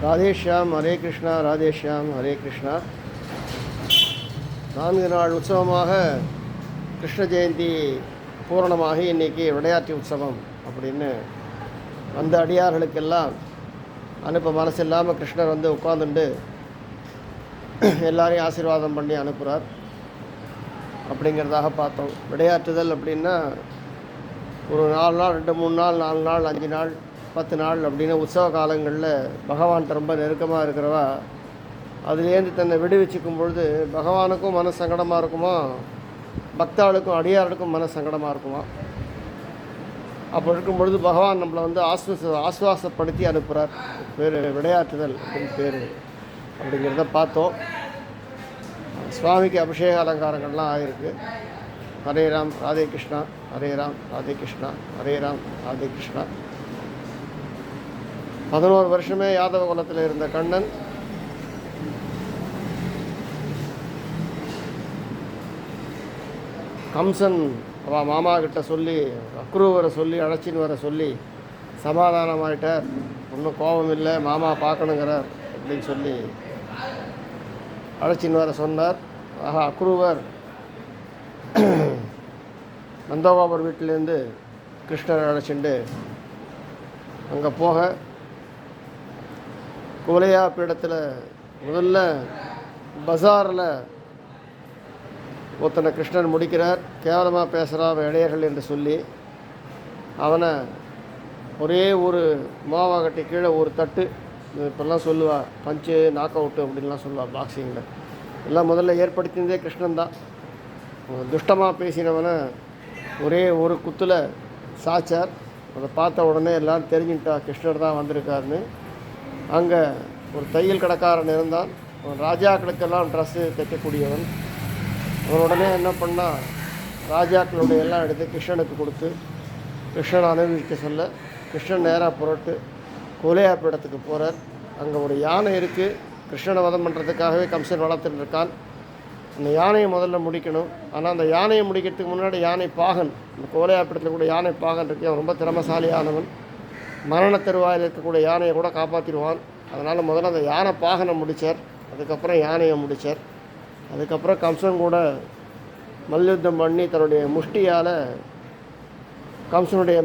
ராதேஷ்யாம் ஹரே கிருஷ்ணா, ராதேஷ்யாம் ஹரே கிருஷ்ணா. 4 நாள் உற்சவமாக கிருஷ்ண ஜெயந்தி பூரணமாகி இன்றைக்கி விளையாட்டு உற்சவம் அப்படின்னு அந்த அடியார்களுக்கெல்லாம் அனுப்ப மனசு இல்லாமல் கிருஷ்ணர் வந்து உட்காந்துண்டு எல்லாரையும் ஆசீர்வாதம் பண்ணி அனுப்புகிறார் அப்படிங்கிறதாக பார்த்தோம். விளையாட்டுதல் அப்படின்னா ஒரு 4 நாள், 2, 3 நாள், 4 நாள், 5 நாள், 10 நாள் அப்படின்னு உற்சவ காலங்களில் பகவான் ரொம்ப நெருக்கமாக இருக்கிறவா அதுலேருந்து தன்னை விடுவிச்சுக்கும் பொழுது பகவானுக்கும் மன சங்கடமாக இருக்குமா, பக்தாளுக்கும் அடியார்களுக்கும் மன சங்கடமாக இருக்குமா. அப்போ இருக்கும் பொழுது பகவான் நம்மளை வந்து ஆஸ்வாசப்படுத்தி அனுப்புகிறார். பேர் விளையாட்டுதல் அப்படின்னு பேர் அப்படிங்கிறத பார்த்தோம். சுவாமிக்கு அபிஷேக அலங்காரங்கள்லாம் ஆகிருக்கு. ஹரே ராம் ராதே கிருஷ்ணா, ஹரே ராம் ராதே கிருஷ்ணா, ஹரே ராம் ராதே கிருஷ்ணா. 11 வருஷமே யாதவ குலத்தில் இருந்த கண்ணன் கம்சன் அவள் மாமா கிட்ட சொல்லி அக்ரூவரை சொல்லி அழைச்சின்னு வர சொல்லி சமாதானமாயிட்டார். ஒன்றும் கோபம் இல்லை, மாமா பார்க்கணுங்கிறார் அப்படின்னு சொல்லி அழைச்சின்னு வர சொன்னார். ஆஹா, அக்ரூவர் நந்தகோபர் வீட்டிலேருந்து கிருஷ்ணர் அழைச்சிண்டு அங்கே போக குவலையா பீடத்தில் முதல்ல பஜாரில் ஒருத்தனை கிருஷ்ணன் முடிக்கிறார். கேவலமாக பேசுகிறான் இடையர்கள் என்று சொல்லி அவனை ஒரே ஒரு மாவாகட்டி கீழே ஒரு தட்டு, இப்போல்லாம் சொல்லுவா பஞ்சு நாக் அவுட்டு அப்படின்லாம் சொல்லுவாள் பாக்ஸிங்கில். எல்லாம் முதல்ல ஏற்படுத்தினதே கிருஷ்ணன் தான். துஷ்டமாக பேசினவனை ஒரே ஒரு குத்தில் சாச்சார். அதை பார்த்த உடனே எல்லோரும் தெரிஞ்சுக்கிட்டா கிருஷ்ணர் தான் வந்திருக்காருன்னு. அங்கே ஒரு தையல் கடைக்காரன் இருந்தான். அவன் ராஜாக்களுக்கெல்லாம் ட்ரெஸ்ஸு தைக்கக்கூடியவன். அவன் உடனே என்ன பண்ணால் ராஜாக்களுடைய எல்லாம் எடுத்து கிருஷ்ணனுக்கு கொடுத்து கிருஷ்ணனை அனுபவிக்க சொல்ல கிருஷ்ணன் நேராக புறட்டு குவலையா பீடத்துக்கு போகிறார். அங்கே ஒரு யானை இருக்குது. கிருஷ்ணனை வதம் பண்ணுறதுக்காகவே கம்சன் வளர்த்துட்டு இருக்கான். அந்த யானையை முதல்ல முடிக்கணும். ஆனால் அந்த யானையை முடிக்கிறதுக்கு முன்னாடி யானை பாகன், இந்த குவலையா பீடத்தில் கூட யானை பாகன் இருக்கு. அவன் ரொம்ப திறமசாலியானவன். மரண தருவாயில் இருக்கக்கூடிய யானையை கூட காப்பாற்றிடுவான். அதனால் முதல்ல அந்த யானை பாகனை முடித்தார். அதுக்கப்புறம் யானையை முடித்தார். அதுக்கப்புறம் கம்சன் கூட மல்யுத்தம் பண்ணி தன்னுடைய முஷ்டியால் கம்சனுடைய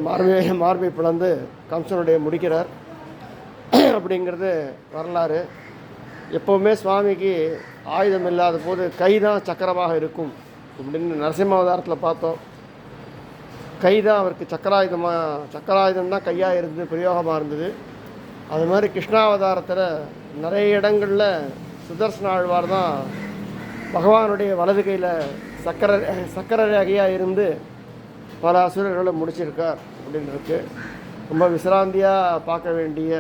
மார்பை பிளந்து கம்சனுடைய முடிக்கிறார் அப்படிங்கிறது வரலாறு. எப்போவுமே சுவாமிக்கு ஆயுதம் இல்லாத போது கை தான் சக்கரமாக இருக்கும் அப்படின்னு நரசிம்மாவதாரத்தில் பார்த்தோம். கை தான் அவருக்கு சக்கராயுதம் தான் கையாக இருந்தது, பிரயோகமாக இருந்தது. அது மாதிரி கிருஷ்ணாவதாரத்தில் நிறைய இடங்களில் சுதர்சன ஆழ்வார் தான் பகவானுடைய வலது கையில் சக்கர ரேகையாக இருந்து பல அசுரர்களை முடிச்சிருக்கார் அப்படின்னு இருக்கு. ரொம்ப விசிராந்தியாக பார்க்க வேண்டிய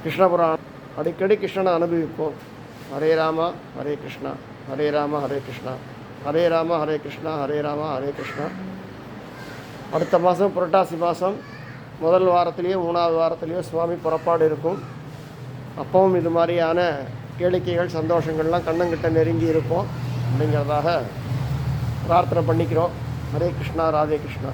கிருஷ்ணபுராணம். அடிக்கடி கிருஷ்ணனை அனுபவிப்போம். ஹரே ராமா ஹரே கிருஷ்ணா, ஹரே ராமா ஹரே கிருஷ்ணா, ஹரே ராமா ஹரே கிருஷ்ணா, ஹரே ராமா ஹரே கிருஷ்ணா. அடுத்த மாதம் புரட்டாசி மாதம் முதல் வாரத்திலேயோ 3வது வாரத்திலேயோ சுவாமி புறப்பாடு இருக்கும். அப்பவும் இது மாதிரியான கேளிக்கைகள் சந்தோஷங்கள்லாம் கண்ணங்கிட்ட நெருங்கி இருப்போம் அப்படிங்கிறதாக பிரார்த்தனை பண்ணிக்கிறோம். ஹரே கிருஷ்ணா, ராதே கிருஷ்ணா.